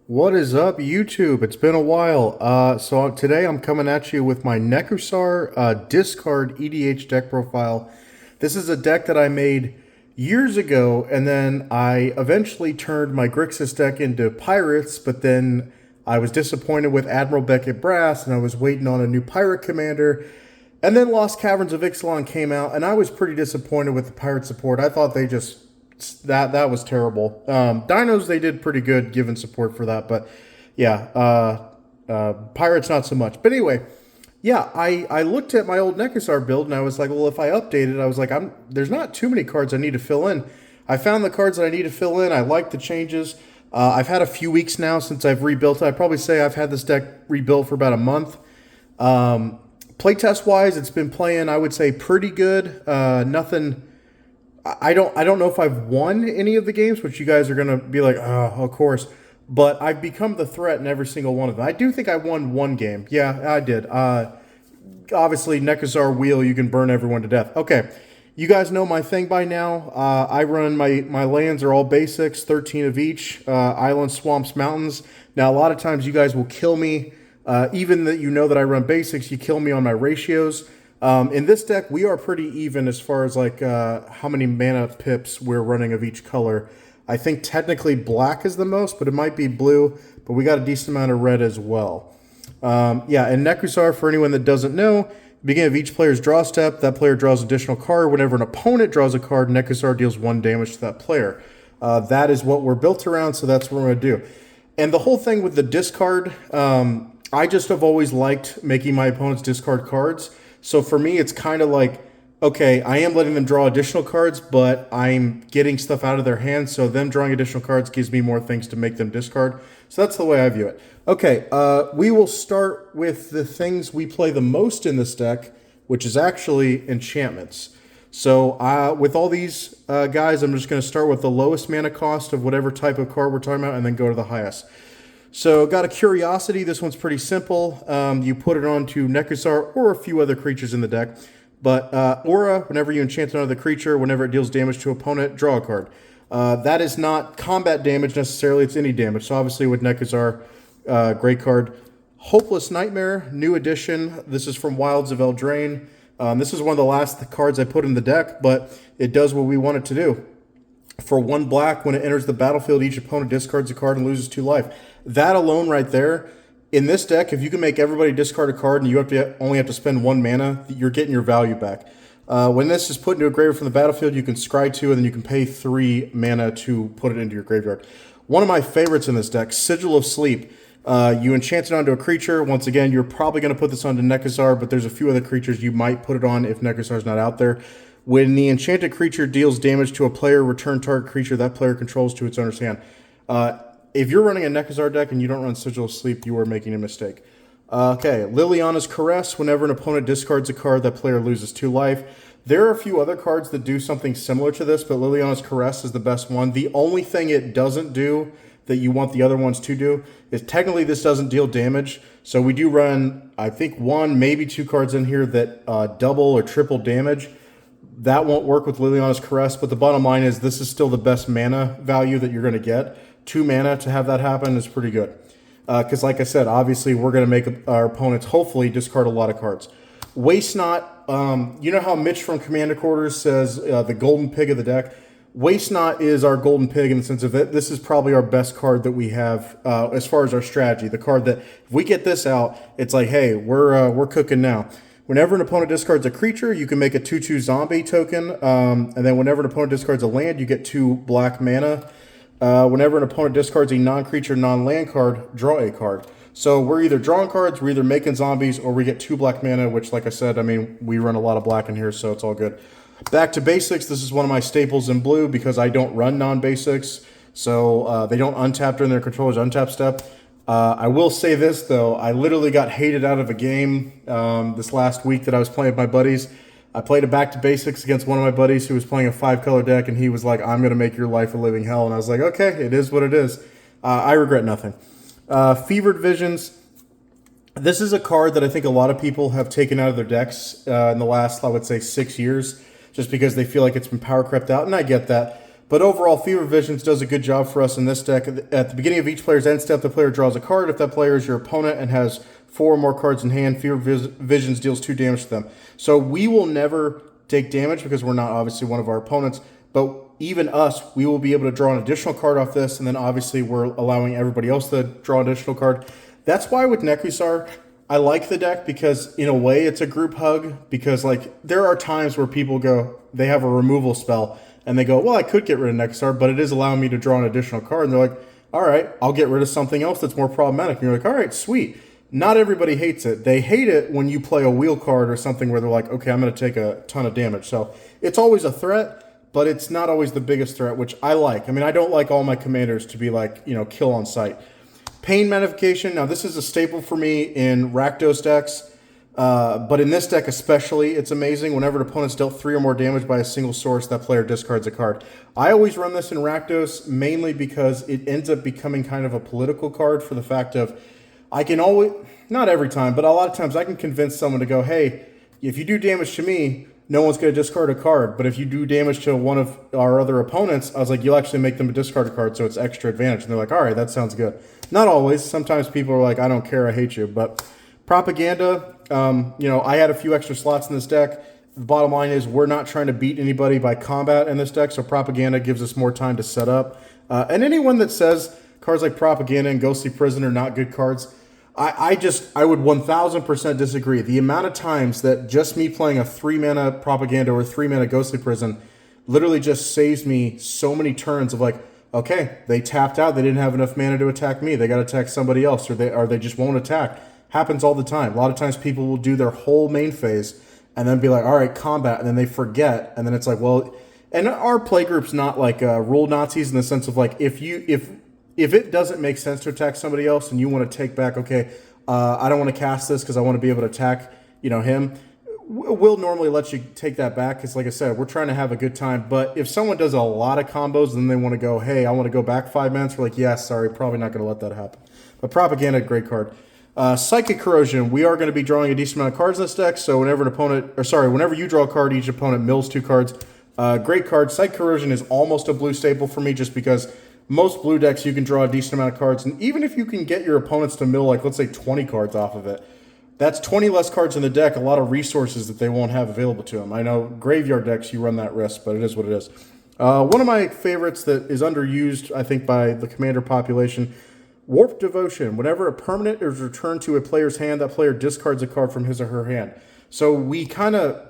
What is up, YouTube? It's been a while. So today I'm coming at you with my Nekusar discard EDH deck profile. This is a deck that I made years ago, and then I eventually turned my Grixis deck into Pirates, but then I was disappointed with Admiral Beckett Brass, and I was waiting on a new Pirate Commander. And then Lost Caverns of Ixalan came out, and I was pretty disappointed with the Pirate support. I thought they just that was terrible. Dinos, they did pretty good given support for that, but yeah, Pirates not so much. But anyway, yeah, I looked at my old Nekusar build and I was like, well, if I update it, I was like, there's not too many cards I need to fill in. I found the cards that I need to fill in. I like the changes. I've had a few weeks now since I've rebuilt it. I'd probably say I've had this deck rebuilt for about a month. Playtest wise, it's been playing, I would say, pretty good. Nothing. I don't know if I've won any of the games, which you guys are gonna be like, oh, of course. But I've become the threat in every single one of them. I do think I won one game. Yeah, I did. Obviously, Nekusar wheel, you can burn everyone to death. Okay, you guys know my thing by now. I run my lands are all basics, 13 of each. Islands, swamps, mountains. Now, a lot of times you guys will kill me. Even that you know that I run basics, you kill me on my ratios. In this deck, we are pretty even as far as like how many mana pips we're running of each color. I think technically black is the most, but it might be blue. But we got a decent amount of red as well. Yeah, and Nekusar, for anyone that doesn't know, beginning of each player's draw step, that player draws an additional card. Whenever an opponent draws a card, Nekusar deals 1 damage to that player. That is what we're built around, so that's what we're going to do. And the whole thing with the discard, I just have always liked making my opponents discard cards. So for me, it's kind of like, okay, I am letting them draw additional cards, but I'm getting stuff out of their hands. So them drawing additional cards gives me more things to make them discard. So that's the way I view it. Okay, we will start with the things we play the most in this deck, which is actually enchantments. So with all these guys, I'm just going to start with the lowest mana cost of whatever type of card we're talking about and then go to the highest. So got a Curiosity. This one's pretty simple. You put it onto Nekusar or a few other creatures in the deck. But Aura, whenever you enchant another creature, whenever it deals damage to opponent, draw a card. That is not combat damage necessarily. It's any damage. So obviously with Nekusar, great card. Hopeless Nightmare, new edition. This is from Wilds of Eldraine. This is one of the last cards I put in the deck, but it does what we want it to do. For 1 black, when it enters the battlefield, each opponent discards a card and loses 2 life. That alone right there, in this deck, if you can make everybody discard a card and you only have to spend 1 mana, you're getting your value back. When this is put into a graveyard from the battlefield, you can scry 2 and then you can pay 3 mana to put it into your graveyard. One of my favorites in this deck, Sigil of Sleep. You enchant it onto a creature. Once again, you're probably going to put this onto Nekusar, but there's a few other creatures you might put it on if Nekusar's not out there. When the enchanted creature deals damage to a player, return target creature that player controls to its owner's hand. If you're running a Nekusar deck and you don't run Sigil of Sleep, you are making a mistake. Okay, Liliana's Caress. Whenever an opponent discards a card, that player loses 2 life. There are a few other cards that do something similar to this, but Liliana's Caress is the best one. The only thing it doesn't do that you want the other ones to do is technically this doesn't deal damage. So we do run, I think, 1, maybe 2 cards in here that double or triple damage. That won't work with Liliana's Caress, but the bottom line is this is still the best mana value that you're going to get. 2 mana to have that happen is pretty good. Because like I said, obviously we're going to make our opponents hopefully discard a lot of cards. Waste Not, you know how Mitch from Commander Quarters says the golden pig of the deck? Waste Not is our golden pig in the sense of it. This is probably our best card that we have as far as our strategy. The card that if we get this out, it's like, hey, we're cooking now. Whenever an opponent discards a creature, you can make a 2/2 zombie token. And then whenever an opponent discards a land, you get 2 black mana. Whenever an opponent discards a non-creature, non-land card, draw a card. So we're either drawing cards, we're either making zombies, or we get 2 black mana, which, like I said, I mean, we run a lot of black in here, so it's all good. Back to basics. This is one of my staples in blue because I don't run non-basics. So they don't untap during their controller's untap step. I will say this, though. I literally got hated out of a game this last week that I was playing with my buddies. I played a back to basics against one of my buddies who was playing a 5-color deck, and he was like, I'm going to make your life a living hell. And I was like, okay, it is what it is. I regret nothing. Fevered Visions. This is a card that I think a lot of people have taken out of their decks in the last, I would say, 6 years, just because they feel like it's been power crept out, and I get that. But overall, Fever Visions does a good job for us in this deck. At the beginning of each player's end step, the player draws a card. If that player is your opponent and has 4 or more cards in hand, Fever Visions deals 2 damage to them. So we will never take damage because we're not obviously one of our opponents. But even us, we will be able to draw an additional card off this, and then obviously we're allowing everybody else to draw an additional card. That's why with Nekusar, I like the deck because in a way it's a group hug, because like there are times where people go, they have a removal spell, and they go, well, I could get rid of Nekusar, but it is allowing me to draw an additional card. And they're like, all right, I'll get rid of something else that's more problematic. And you're like, all right, sweet. Not everybody hates it. They hate it when you play a wheel card or something where they're like, okay, I'm going to take a ton of damage. So it's always a threat, but it's not always the biggest threat, which I like. I mean, I don't like all my commanders to be like, you know, kill on sight. Pain Magnification. Now, this is a staple for me in Rakdos decks. But in this deck especially, it's amazing. Whenever an opponent's dealt 3 or more damage by a single source, that player discards a card. I always run this in Rakdos mainly because it ends up becoming kind of a political card for the fact of I can always, not every time, but a lot of times I can convince someone to go, hey, if you do damage to me, no one's going to discard a card. But if you do damage to one of our other opponents, I was like, you'll actually make them discard a card, so it's extra advantage. And they're like, all right, that sounds good. Not always. Sometimes people are like, I don't care, I hate you. But Propaganda, you know, I had a few extra slots in this deck. The bottom line is we're not trying to beat anybody by combat in this deck, so Propaganda gives us more time to set up. And anyone that says cards like Propaganda and Ghostly Prison are not good cards, I would 1000% disagree. The amount of times that just me playing a 3-mana Propaganda or a 3-mana Ghostly Prison literally just saves me so many turns of like, okay, they tapped out, they didn't have enough mana to attack me, they got to attack somebody else, or they just won't attack. Happens all the time. A lot of times people will do their whole main phase and then be like, all right, combat, and then they forget, and then it's like, well, and our play group's not like rule Nazis in the sense of like, if it doesn't make sense to attack somebody else and you want to take back, okay, I don't want to cast this because I want to be able to attack, you know, him, we'll normally let you take that back because, like I said, we're trying to have a good time. But if someone does a lot of combos and they want to go, hey, I want to go back 5 minutes, we're like, yeah, sorry, probably not going to let that happen. But Propaganda, great card. Psychic Corrosion, we are going to be drawing a decent amount of cards in this deck, so whenever you draw a card, each opponent mills 2 cards. Great card. Psychic Corrosion is almost a blue staple for me just because most blue decks you can draw a decent amount of cards, and even if you can get your opponents to mill, like, let's say 20 cards off of it, that's 20 less cards in the deck, a lot of resources that they won't have available to them. I know graveyard decks, you run that risk, but it is what it is. One of my favorites that is underused, I think, by the commander population, Warped Devotion. Whenever a permanent is returned to a player's hand, that player discards a card from his or her hand. So we kind of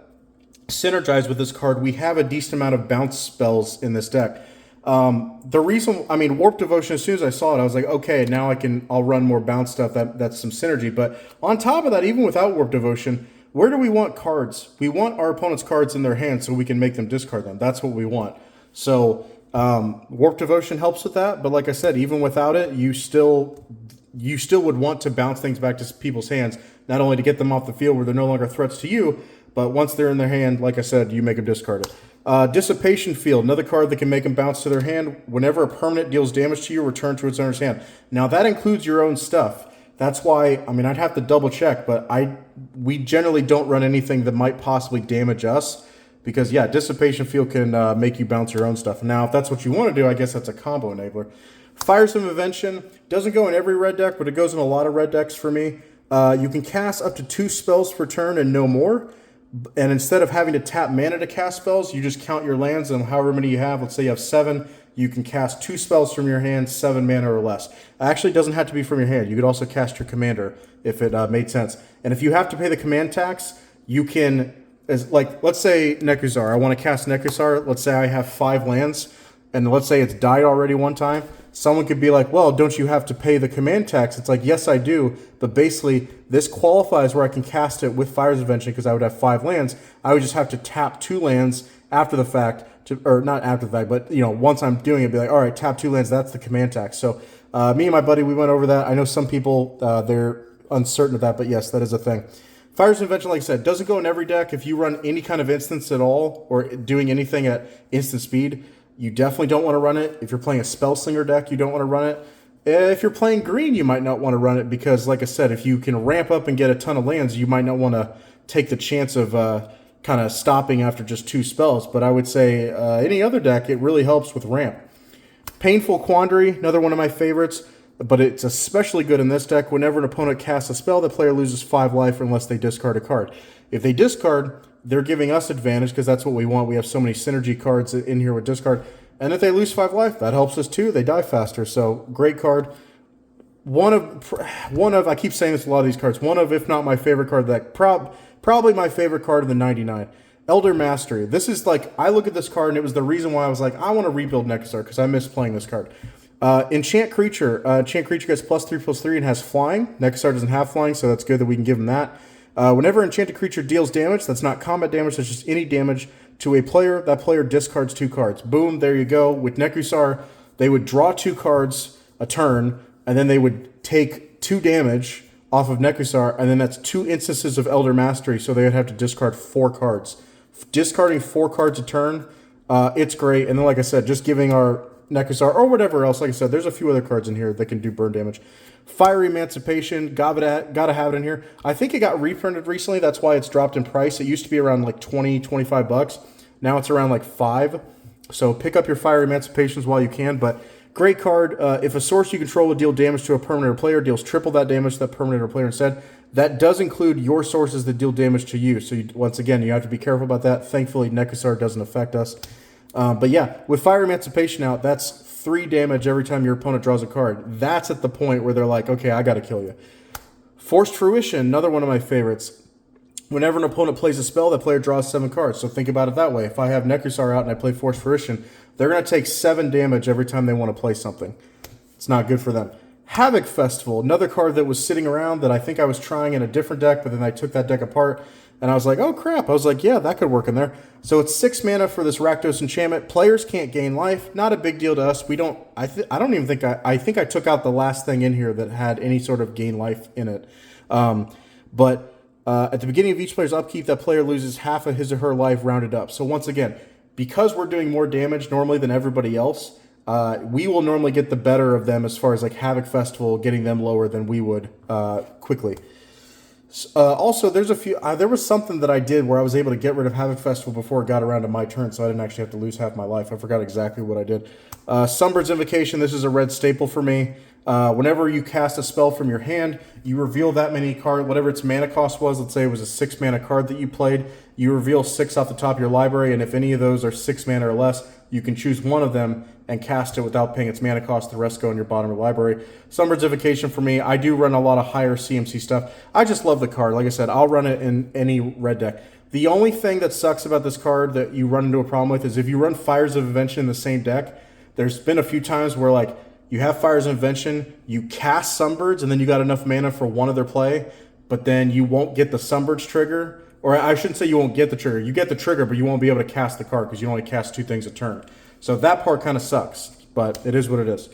synergize with this card. We have a decent amount of bounce spells in this deck. The reason, I mean, Warped Devotion, as soon as I saw it, I was like, okay, now I'll run more bounce stuff. That's some synergy. But on top of that, even without Warped Devotion, where do we want cards? We want our opponent's cards in their hand so we can make them discard them. That's what we want. So Warped Devotion helps with that, but like I said, even without it, you still would want to bounce things back to people's hands, not only to get them off the field where they're no longer threats to you, but once they're in their hand, like I said, you make them discard it. Dissipation Field, another card that can make them bounce to their hand. Whenever a permanent deals damage to you, return to its owner's hand. Now that includes your own stuff. That's why, I mean, I'd have to double check, but we generally don't run anything that might possibly damage us. Because, yeah, Dissipation Field can make you bounce your own stuff. Now, if that's what you want to do, I guess that's a combo enabler. Firesome Invention doesn't go in every red deck, but it goes in a lot of red decks for me. You can cast up to 2 spells per turn and no more. And instead of having to tap mana to cast spells, you just count your lands and however many you have. Let's say you have 7. You can cast 2 spells from your hand, 7 mana or less. Actually, it doesn't have to be from your hand. You could also cast your commander if it made sense. And if you have to pay the command tax, you can... let's say Nekusar. I want to cast Nekusar. Let's say I have 5 lands, and let's say it's died already one time. Someone could be like, well, don't you have to pay the command tax? It's like, yes, I do, but basically this qualifies where I can cast it with Fire's Invention because I would have 5 lands. I would just have to tap 2 lands after the fact, or not after the fact, but you know, once I'm doing it, be like, all right, tap 2 lands, that's the command tax. So me and my buddy, we went over that. I know some people, they're uncertain of that, but yes, that is a thing. Fire's Invention, like I said, doesn't go in every deck. If you run any kind of instance at all, or doing anything at instant speed, you definitely don't want to run it. If you're playing a Spellslinger deck, you don't want to run it. If you're playing green, you might not want to run it because, like I said, if you can ramp up and get a ton of lands, you might not want to take the chance of kind of stopping after just 2 spells. But I would say any other deck, it really helps with ramp. Painful Quandary, another one of my favorites, but it's especially good in this deck. Whenever an opponent casts a spell, the player loses 5 life unless they discard a card. If they discard, they're giving us advantage because that's what we want. We have so many synergy cards in here with discard. And if they lose 5 life, that helps us too. They die faster. So great card. One of I keep saying this a lot of these cards. One of, if not my favorite card, that probably my favorite card of the 99. Elder Mastery. This is like, I look at this card and it was the reason why I was like, I want to rebuild Nekusar because I miss playing this card. Enchant Creature. Enchant Creature gets +3/+3 and has flying. Nekusar doesn't have flying, so that's good that we can give him that. Whenever Enchanted Creature deals damage, that's not combat damage, that's just any damage to a player, that player discards 2 cards. Boom, there you go. With Nekusar, they would draw 2 cards a turn, and then they would take 2 damage off of Nekusar, and then that's 2 instances of Elder Mastery, so they would have to discard 4 cards. Discarding 4 cards a turn, it's great. And then, like I said, just giving our Nekusar or whatever else, like I said, there's a few other cards in here that can do burn damage. Fiery Emancipation, gotta have it in here. I think it got reprinted recently, that's why it's dropped in price. It used to be around like 20, 25 bucks. Now it's around like 5. So pick up your Fiery Emancipations while you can, but great card. If a source you control would deal damage to a permanent or player, deals triple that damage to that permanent or player instead. That does include your sources that deal damage to you. So once again, you have to be careful about that. Thankfully, Nekusar doesn't affect us. But yeah, with Fire Emancipation out, that's 3 damage every time your opponent draws a card. That's at the point where they're like, okay, I got to kill you. Forced Fruition, another one of my favorites. Whenever an opponent plays a spell, that player draws 7 cards. So think about it that way. If I have Nekusar out and I play Forced Fruition, they're going to take 7 damage every time they want to play something. It's not good for them. Havoc Festival, another card that was sitting around that I think I was trying in a different deck, but then I took that deck apart, and I was like, oh crap. I was like, yeah, that could work in there. So it's 6 mana for this Rakdos Enchantment. Players can't gain life. Not a big deal to us. We don't, I don't even think, I think I took out the last thing in here that had any sort of gain life in it. But at the beginning of each player's upkeep, that player loses half of his or her life rounded up. So once again, because we're doing more damage normally than everybody else, we will normally get the better of them as far as like Havoc Festival, getting them lower than we would quickly. Also, there's a few. There was something that I did where I was able to get rid of Havoc Festival before it got around to my turn, so I didn't actually have to lose half my life. I forgot exactly what I did. Sunbird's Invocation. This is a red staple for me. Whenever you cast a spell from your hand, you reveal that many cards, whatever its mana cost was. Let's say it was a 6 mana card that you played. You reveal 6 off the top of your library, and if any of those are 6 mana or less, you can choose one of them and cast it without paying its mana cost. The rest go in your bottom of the library. Sunbird's Invocation for me. I do run a lot of higher CMC stuff. I just love the card. Like I said, I'll run it in any red deck. The only thing that sucks about this card that you run into a problem with is if you run Fires of Invention in the same deck, there's been a few times where like you have Fires of Invention, you cast Sunbirds, and then you got enough mana for one of their play, but then you won't get the Sunbirds trigger. Or I shouldn't say you won't get the trigger. You get the trigger, but you won't be able to cast the card because you only cast 2 things a turn. So that part kind of sucks, but it is what it is.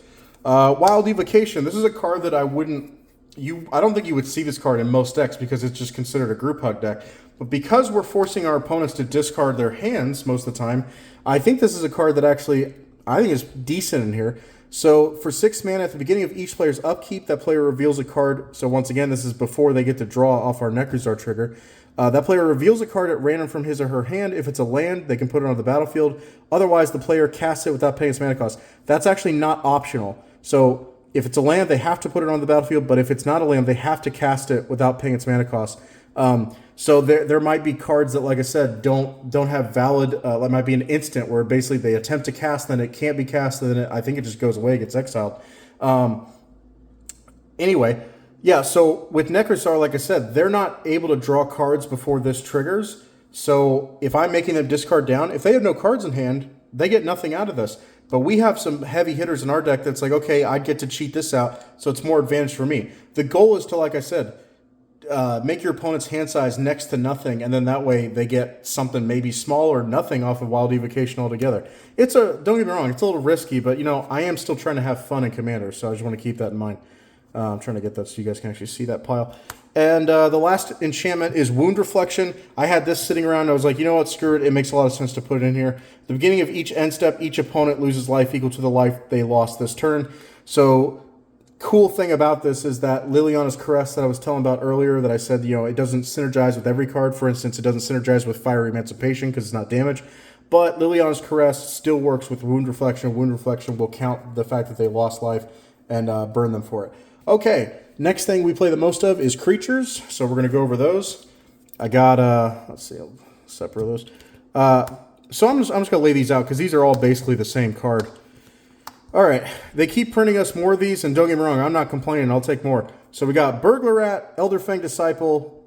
Wild Evocation. This is a card that I don't think you would see this card in most decks because it's just considered a group hug deck. But because we're forcing our opponents to discard their hands most of the time, I think this is a card that actually, I think is decent in here. So for 6 mana at the beginning of each player's upkeep, that player reveals a card. So once again, this is before they get to draw off our Nekusar trigger. That player reveals a card at random from his or her hand. If it's a land, they can put it on the battlefield. Otherwise, the player casts it without paying its mana cost. That's actually not optional. So if it's a land, they have to put it on the battlefield. But if it's not a land, they have to cast it without paying its mana cost. So there might be cards that, like I said, don't have valid. It might be an instant where basically they attempt to cast, then it can't be cast, and then I think it just goes away, gets exiled. Anyway. Yeah, so with Nekusar, like I said, they're not able to draw cards before this triggers. So if I'm making them discard down, if they have no cards in hand, they get nothing out of this. But we have some heavy hitters in our deck that's like, okay, I get to cheat this out, so it's more advantage for me. The goal is to, like I said, make your opponent's hand size next to nothing, and then that way they get something maybe small or nothing off of Wild Evocation altogether. Don't get me wrong, it's a little risky, but I am still trying to have fun in Commander, so I just want to keep that in mind. I'm trying to get that so you guys can actually see that pile. And the last enchantment is Wound Reflection. I had this sitting around. I was like, you know what? Screw it. It makes a lot of sense to put it in here. At the beginning of each end step, each opponent loses life equal to the life they lost this turn. So cool thing about this is that Liliana's Caress that I was telling about earlier, that I said, it doesn't synergize with every card. For instance, it doesn't synergize with Fiery Emancipation because it's not damage. But Liliana's Caress still works with Wound Reflection. Wound Reflection will count the fact that they lost life and burn them for it. Okay, next thing we play the most of is creatures. So we're going to go over those. I got, let's see, I'll separate those. So I'm just going to lay these out because these are all basically the same card. All right, they keep printing us more of these, and don't get me wrong, I'm not complaining, I'll take more. So we got Burglar Rat, Elderfang Disciple,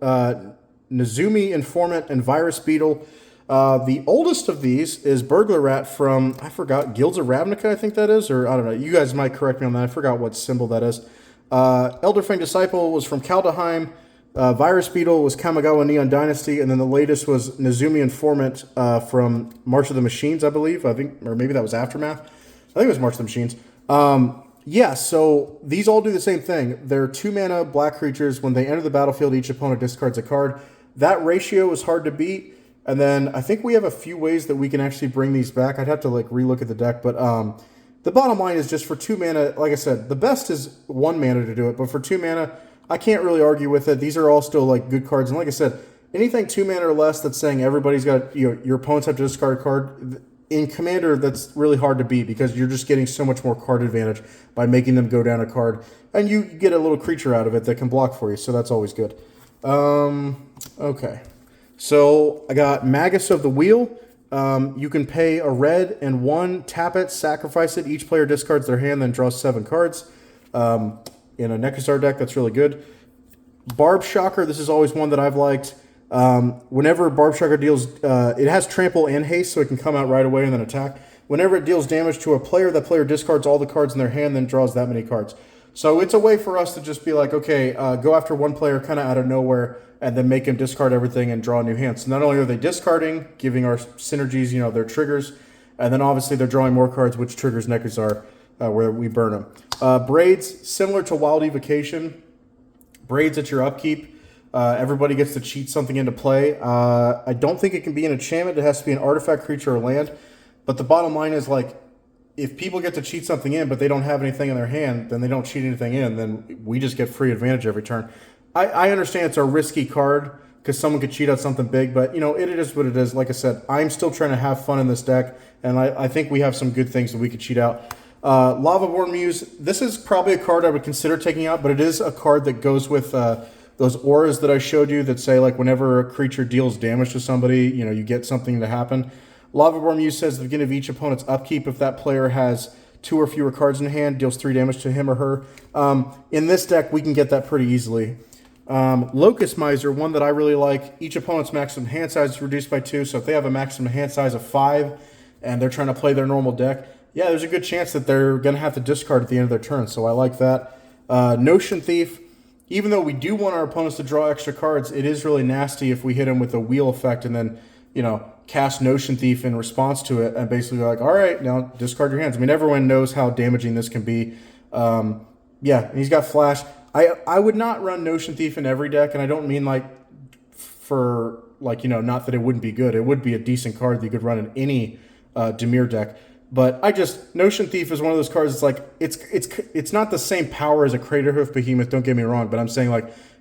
Nezumi Informant, and Virus Beetle. The oldest of these is Burglar Rat from, I forgot, Guilds of Ravnica, I think that is, or I don't know. You guys might correct me on that. I forgot what symbol that is. Elderfang Disciple was from Kaldheim. Virus Beetle was Kamigawa Neon Dynasty, and then the latest was Nezumi Informant from March of the Machines, I believe. I think, or maybe that was Aftermath. I think it was March of the Machines. Yeah, so these all do the same thing. They're 2-mana black creatures. When they enter the battlefield, each opponent discards a card. That ratio is hard to beat. And then I think we have a few ways that we can actually bring these back. I'd have to relook at the deck, but the bottom line is just for 2 mana, like I said, the best is 1 mana to do it, but for 2 mana, I can't really argue with it. These are all still good cards. And like I said, anything 2 mana or less that's saying everybody's got, your opponents have to discard a card, in Commander, that's really hard to beat because you're just getting so much more card advantage by making them go down a card. And you get a little creature out of it that can block for you, so that's always good. Okay. So I got Magus of the Wheel. You can pay a red and 1, tap it, sacrifice it. Each player discards their hand, then draws 7 cards. In a Nekusar deck, that's really good. Barb Shocker, this is always one that I've liked. Whenever Barb Shocker deals, it has trample and haste, so it can come out right away and then attack. Whenever it deals damage to a player, that player discards all the cards in their hand, then draws that many cards. So it's a way for us to just be like, okay, go after one player kind of out of nowhere, and then make him discard everything and draw a new hand. So not only are they discarding, giving our synergies, their triggers, and then obviously they're drawing more cards, which triggers Nekusar, where we burn them. Braids, similar to Wild Evocation. Braids at your upkeep. Everybody gets to cheat something into play. I don't think it can be an enchantment. It has to be an artifact, creature, or land. But the bottom line is, if people get to cheat something in, but they don't have anything in their hand, then they don't cheat anything in, then we just get free advantage every turn. I understand it's a risky card because someone could cheat out something big, but, it is what it is. Like I said, I'm still trying to have fun in this deck, and I think we have some good things that we could cheat out. Lavaborn Muse, this is probably a card I would consider taking out, but it is a card that goes with those auras that I showed you that say, whenever a creature deals damage to somebody, you get something to happen. Lavaborn Muse says at the beginning of each opponent's upkeep, if that player has 2 or fewer cards in hand, deals 3 damage to him or her. In this deck, we can get that pretty easily. Locust Miser, one that I really like. Each opponent's maximum hand size is reduced by 2, so if they have a maximum hand size of 5 and they're trying to play their normal deck, yeah, there's a good chance that they're going to have to discard at the end of their turn, so I like that. Notion Thief, even though we do want our opponents to draw extra cards, it is really nasty if we hit them with a wheel effect and then, cast Notion Thief in response to it and basically all right, now discard your hands. I mean, everyone knows how damaging this can be. Yeah, and he's got Flash. I would not run Notion Thief in every deck, and I don't mean for not that it wouldn't be good. It would be a decent card that you could run in any Dimir deck. But Notion Thief is one of those cards that's it's not the same power as a Craterhoof Behemoth, don't get me wrong, but I'm saying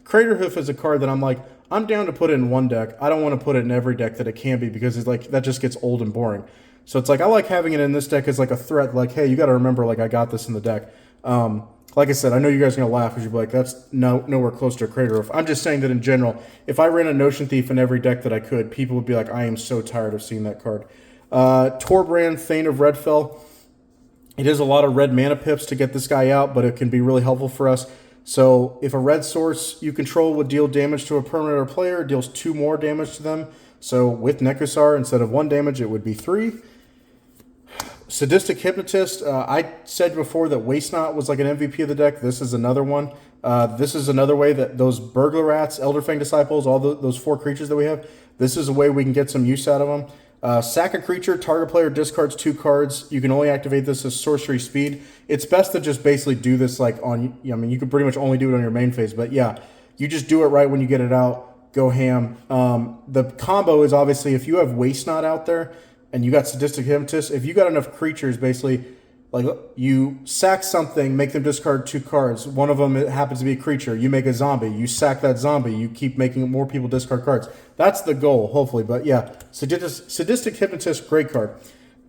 Craterhoof is a card that I'm down to put it in one deck. I don't want to put it in every deck that it can be because it's that just gets old and boring. So it's I like having it in this deck as a threat, hey, you got to remember I got this in the deck. Like I said, I know you guys are going to laugh because you'll be that's nowhere close to a Craterhoof. I'm just saying that in general, if I ran a Notion Thief in every deck that I could, people would be I am so tired of seeing that card. Torbrand, Thane of Redfell. It is a lot of red mana pips to get this guy out, but it can be really helpful for us. So if a red source you control would deal damage to a permanent or player, it deals 2 more damage to them. So with Nekusar, instead of 1 damage, it would be 3. Sadistic Hypnotist. I said before that Waste Not was an MVP of the deck. This is another one. This is another way that those Burglar Rats, Elderfang Disciples, all those 4 creatures that we have, this is a way we can get some use out of them. Sack a creature, target player discards 2 cards. You can only activate this as sorcery speed. It's best to just basically do this you can pretty much only do it on your main phase, but yeah, you just do it right when you get it out, go ham. The combo is obviously if you have Waste Not out there and you got Sadistic Hypnotist, if you got enough creatures, basically Like, you sack something, make them discard 2 cards. One of them, it happens to be a creature. You make a zombie. You sack that zombie. You keep making more people discard cards. That's the goal, hopefully. But yeah, Sadistic Hypnotist, great card.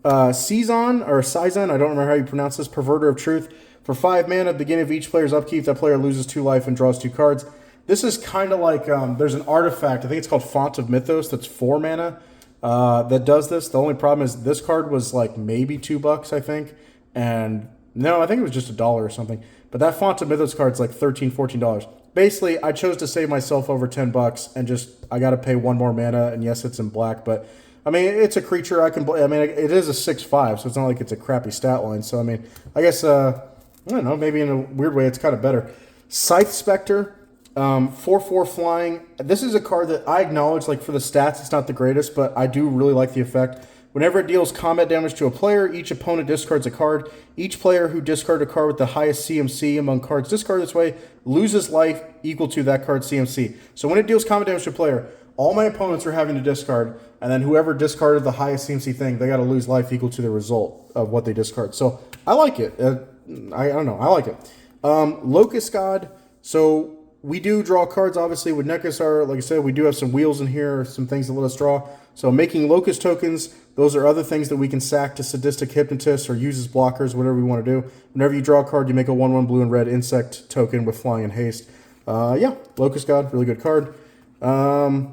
Sizon, I don't remember how you pronounce this, Perverter of Truth. For 5 mana, at the beginning of each player's upkeep, that player loses 2 life and draws 2 cards. This is kind of like, there's an artifact, I think it's called Font of Mythos, that's 4 mana, that does this. The only problem is this card was like maybe $2, I think. And no, I think it was just $1 or something. But that Font of Mythos card's like $13, $14. Basically, I chose to save myself over $10 and just, I got to pay 1 more mana. And yes, it's in black, but I mean, it's a creature I can, I mean, it is a 6/5, so it's not like it's a crappy stat line. So, I mean, I guess, I don't know, maybe in a weird way, it's kind of better. Scythe Spectre, 4/4 flying. This is a card that I acknowledge, like for the stats, it's not the greatest, but I do really like the effect. Whenever it deals combat damage to a player, each opponent discards a card. Each player who discards a card with the highest CMC among cards discarded this way loses life equal to that card's CMC. So when it deals combat damage to a player, all my opponents are having to discard, and then whoever discarded the highest CMC thing, they got to lose life equal to the result of what they discard. So I like it. I don't know. I like it. Locust God. So we do draw cards, obviously, with Nekusar. Like I said, we do have some wheels in here, some things that let us draw. So making Locust tokens, those are other things that we can sack to Sadistic Hypnotist or use as blockers, whatever we want to do. Whenever you draw a card, you make a 1/1 blue and red insect token with flying and haste. Yeah, Locust God, really good card. Oh,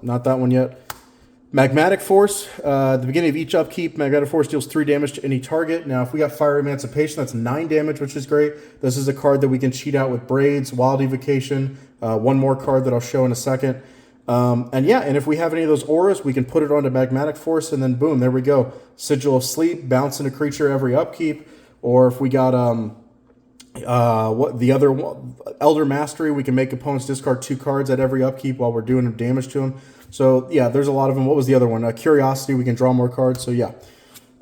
not that one yet. Magmatic Force. At the beginning of each upkeep, Magmatic Force deals 3 damage to any target. Now, if we got Fire Emancipation, that's 9 damage, which is great. This is a card that we can cheat out with Braids, Wild Evocation, one more card that I'll show in a second. And yeah, and if we have any of those auras, we can put it onto Magmatic Force, and then boom, there we go. Sigil of Sleep, bouncing a creature every upkeep. Or if we got what the other one, Elder Mastery, we can make opponents discard 2 cards at every upkeep while we're doing damage to them. So yeah, there's a lot of them. What was the other one? Curiosity, we can draw more cards. So yeah.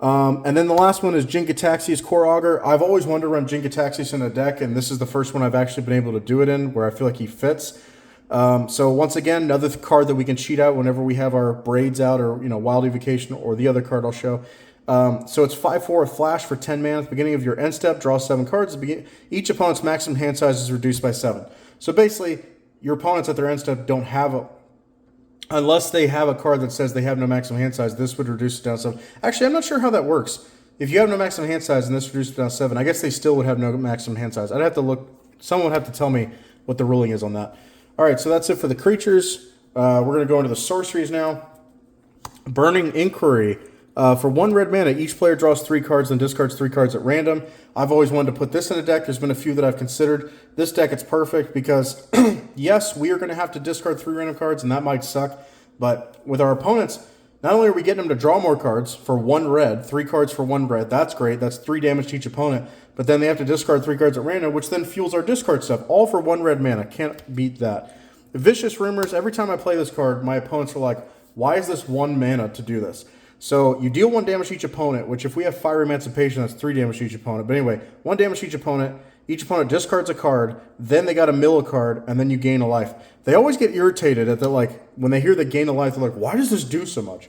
And then the last one is Jin-Gitaxias Core Augur. I've always wanted to run Jin-Gitaxias in a deck, and this is the first one I've actually been able to do it in, where I feel like he fits. So once again, another card that we can cheat out whenever we have our Braids out, or Wild Evocation, or the other card I'll show. So it's 5/4 Flash for 10 mana. At the beginning of your end step, draw 7 cards. Each opponent's maximum hand size is reduced by 7. So basically, your opponents at their end step don't have unless they have a card that says they have no maximum hand size, this would reduce it down 7. Actually, I'm not sure how that works. If you have no maximum hand size and this reduces it down 7, I guess they still would have no maximum hand size. I'd have to look. Someone would have to tell me what the ruling is on that. All right, so that's it for the creatures. We're going to go into the sorceries now. Burning Inquiry. For 1 red mana, each player draws 3 cards and discards 3 cards at random. I've always wanted to put this in a deck. There's been a few that I've considered. This deck, it's perfect because, yes, we are going to have to discard 3 random cards, and that might suck. But with our opponents, not only are we getting them to draw more cards for 1 red, 3 cards for 1 red, that's great. That's 3 damage to each opponent. But then they have to discard 3 cards at random, which then fuels our discard stuff, all for 1 red mana. Can't beat that. Vicious Rumors. Every time I play this card, my opponents are like, why is this 1 mana to do this? So you deal 1 damage to each opponent, which if we have Fire Emancipation, that's 3 damage to each opponent. But anyway, 1 damage to each opponent. Each opponent discards a card, then they got to mill a card, and then you gain a life. They always get irritated at the, when they hear the gain a life, they're like, why does this do so much?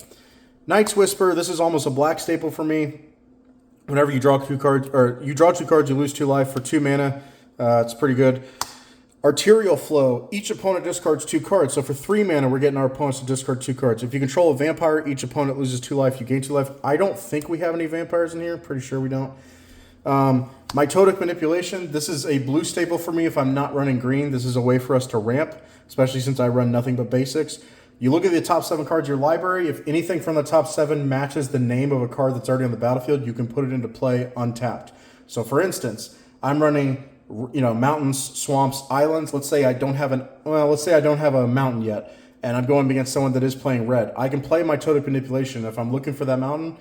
Night's Whisper, this is almost a black staple for me. Whenever you draw 2 cards, or you draw 2 cards, you lose 2 life for 2 mana. It's pretty good. Arterial Flow, each opponent discards 2 cards. So for 3 mana, we're getting our opponents to discard 2 cards. If you control a vampire, each opponent loses 2 life, you gain 2 life. I don't think we have any vampires in here. Pretty sure we don't. Mitotic Manipulation, this is a blue staple for me if I'm not running green. This is a way for us to ramp, especially since I run nothing but basics. You look at the top 7 cards of your library. If anything from the top 7 matches the name of a card that's already on the battlefield, you can put it into play untapped. So for instance, I'm running mountains, swamps, islands. Let's say I don't have a mountain yet, and I'm going against someone that is playing red. I can play Mitotic Manipulation. If I'm looking for that mountain,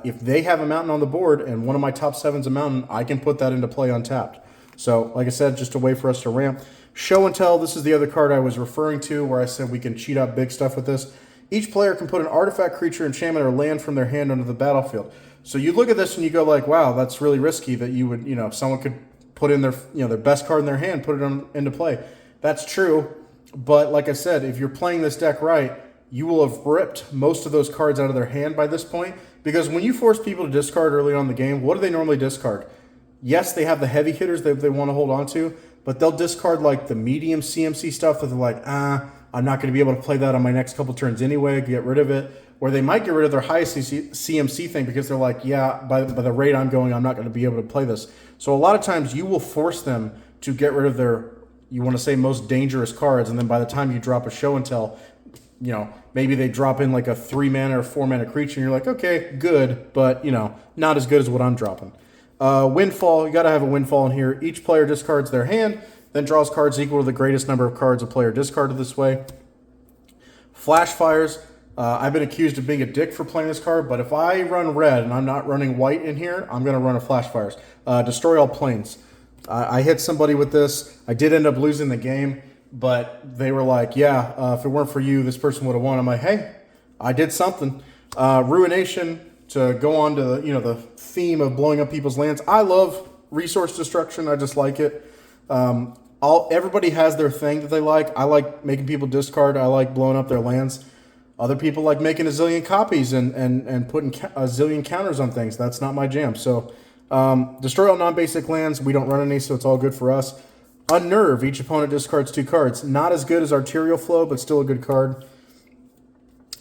if they have a mountain on the board and one of my top 7's a mountain, I can put that into play untapped. So, like I said, just a way for us to ramp. Show and Tell, this is the other card I was referring to where I said we can cheat out big stuff with this. Each player can put an artifact, creature, enchantment, or land from their hand onto the battlefield. So you look at this and you go like, wow, that's really risky that you would, someone could put in their, their best card in their hand, put it into play. That's true. But like I said, if you're playing this deck right, you will have ripped most of those cards out of their hand by this point, Because when you force people to discard early on in the game, what do they normally discard? Yes, they have the heavy hitters that they want to hold on to, but they'll discard like the medium CMC stuff that they're like, I'm not going to be able to play that on my next couple turns anyway, get rid of it. Or they might get rid of their highest CMC thing because they're like, yeah, by the rate I'm going, I'm not going to be able to play this. So a lot of times you will force them to get rid of their, you want to say, most dangerous cards, and then by the time you drop a show and tell, maybe they drop in like a 3-mana or 4-mana creature, and you're like, okay, good, but, not as good as what I'm dropping. Windfall, you got to have a windfall in here. Each player discards their hand, then draws cards equal to the greatest number of cards a player discarded this way. Flash fires. I've been accused of being a dick for playing this card, but if I run red and I'm not running white in here, I'm going to run a flash fires. Destroy all planes. I hit somebody with this. I did end up losing the game, but they were like, yeah, if it weren't for you, this person would have won. I'm like, hey, I did something. Ruination, to go on to the theme of blowing up people's lands. I love resource destruction. I just like it. Everybody has their thing that they like. I like making people discard. I like blowing up their lands. Other people like making a zillion copies and putting a zillion counters on things. That's not my jam. So destroy all non-basic lands. We don't run any, so it's all good for us. Unnerve. Each opponent discards 2 cards. Not as good as Arterial Flow, but still a good card.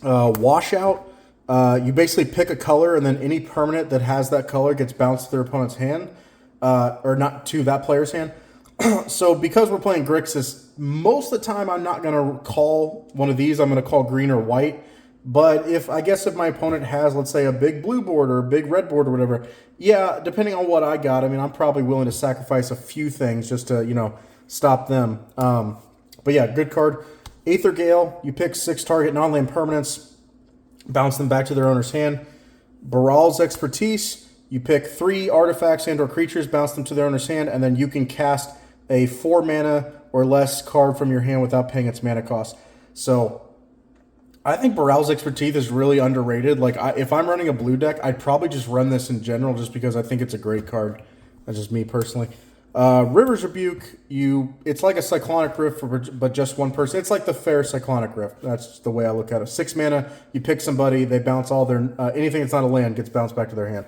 Washout. You basically pick a color, and then any permanent that has that color gets bounced to their opponent's hand. Or not to that player's hand. So because we're playing Grixis, most of the time I'm not going to call one of these. I'm going to call green or white. But if my opponent has, let's say, a big blue board or a big red board or whatever, yeah, depending on what I got, I'm probably willing to sacrifice a few things just to, stop them. But yeah, good card. Aether Gale, you pick 6 target non-land permanents, bounce them back to their owner's hand. Baral's Expertise, you pick 3 artifacts and or creatures, bounce them to their owner's hand, and then you can cast a 4-mana or less card from your hand without paying its mana cost. So I think Baral's Expertise is really underrated. Like, if I'm running a blue deck, I'd probably just run this in general just because I think it's a great card. That's just me personally. River's Rebuke, it's like a Cyclonic Rift, but just one person. It's like the fair Cyclonic Rift. That's the way I look at it. 6 mana, you pick somebody, they bounce all their, anything that's not a land gets bounced back to their hand.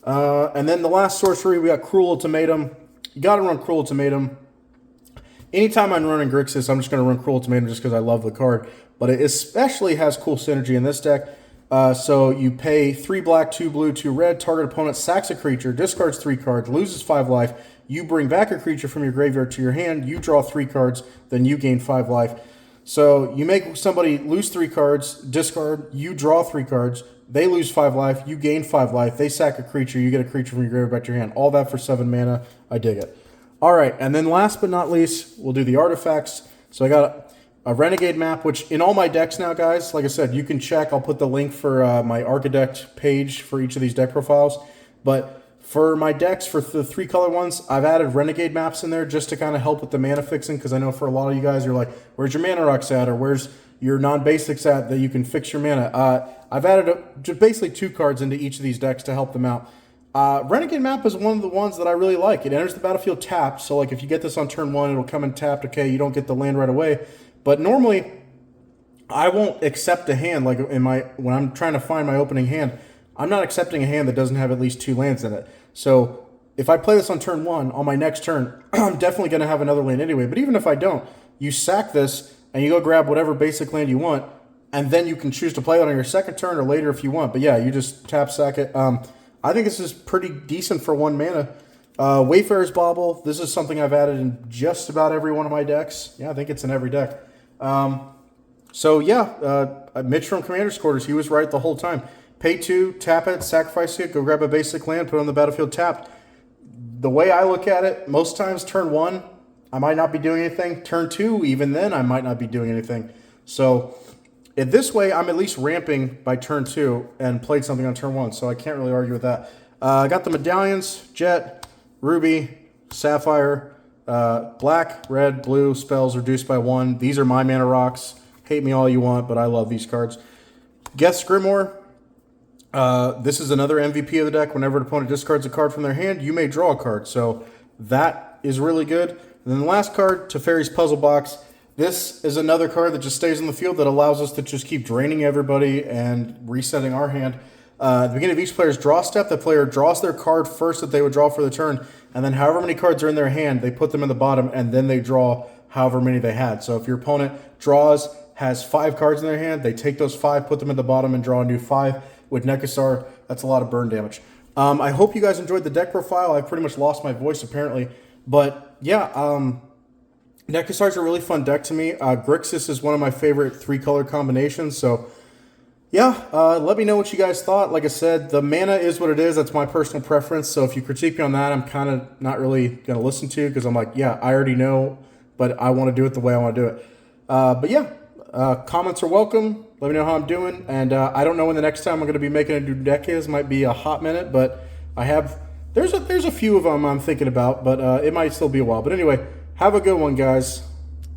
And then the last sorcery, we got Cruel Ultimatum. You got to run Cruel Ultimatum. Anytime I'm running Grixis, I'm just going to run Cruel Ultimatum just because I love the card. But it especially has cool synergy in this deck. So you pay 3 black, 2 blue, 2 red. Target opponent sacks a creature, discards 3 cards, loses 5 life. You bring back a creature from your graveyard to your hand. You draw 3 cards, then you gain 5 life. So you make somebody lose 3 cards, discard, you draw 3 cards. They lose 5 life, you gain 5 life. They sack a creature, you get a creature from your graveyard back to your hand. All that for 7 mana. I dig it. All right, and then last but not least, we'll do the artifacts. So I got a Renegade map, which in all my decks now, guys, like I said, you can check. I'll put the link for my Architect page for each of these deck profiles. But for my decks, for the 3 color ones, I've added Renegade maps in there just to kind of help with the mana fixing, because I know for a lot of you guys, you're like, where's your mana rocks at, or where's your non-basics at that you can fix your mana? I've added just basically 2 cards into each of these decks to help them out. Renegade map is one of the ones that I really like. It enters the battlefield tapped, so like if you get this on turn 1, it'll come in tapped. Okay, you don't get the land right away, but normally I won't accept a hand like when I'm trying to find my opening hand. I'm not accepting a hand that doesn't have at least 2 lands in it. So if I play this on turn 1, on my next turn, I'm definitely going to have another land anyway. But even if I don't, you sack this and you go grab whatever basic land you want, and then you can choose to play it on your second turn or later if you want. But yeah, you just tap, sack it. I think this is pretty decent for 1 mana. Wayfarer's Bauble. This is something I've added in just about every one of my decks. Yeah, I think it's in every deck. So yeah, Mitch from Commander's Quarters, he was right the whole time. Pay 2, tap it, sacrifice it, go grab a basic land, put it on the battlefield tapped. The way I look at it, most times turn 1, I might not be doing anything. Turn 2, even then, I might not be doing anything. So in this way, I'm at least ramping by turn 2 and played something on turn 1, so I can't really argue with that. I got the medallions, Jet, Ruby, Sapphire, black, red, blue, spells reduced by 1. These are my mana rocks. Hate me all you want, but I love these cards. Guest Grimoire. This is another MVP of the deck. Whenever an opponent discards a card from their hand, you may draw a card. So that is really good. And then the last card, Teferi's Puzzle Box. This is another card that just stays in the field that allows us to just keep draining everybody and resetting our hand. At the beginning of each player's draw step, the player draws their card first that they would draw for the turn, and then however many cards are in their hand, they put them in the bottom, and then they draw however many they had. So if your opponent draws, has 5 cards in their hand, they take those 5, put them in the bottom, and draw a new 5. With Nekusar, that's a lot of burn damage. I hope you guys enjoyed the deck profile. I've pretty much lost my voice, apparently. But, yeah, Nekusar's a really fun deck to me. Grixis is one of my favorite 3-color combinations, so... yeah, let me know what you guys thought. Like I said, the mana is what it is. That's my personal preference. So if you critique me on that, I'm kind of not really going to listen to, because I'm like, yeah, I already know, but I want to do it the way I want to do it. But yeah, comments are welcome. Let me know how I'm doing. And I don't know when the next time I'm going to be making a new deck is. Might be a hot minute, but I have... There's a few of them I'm thinking about, but it might still be a while. But anyway, have a good one, guys.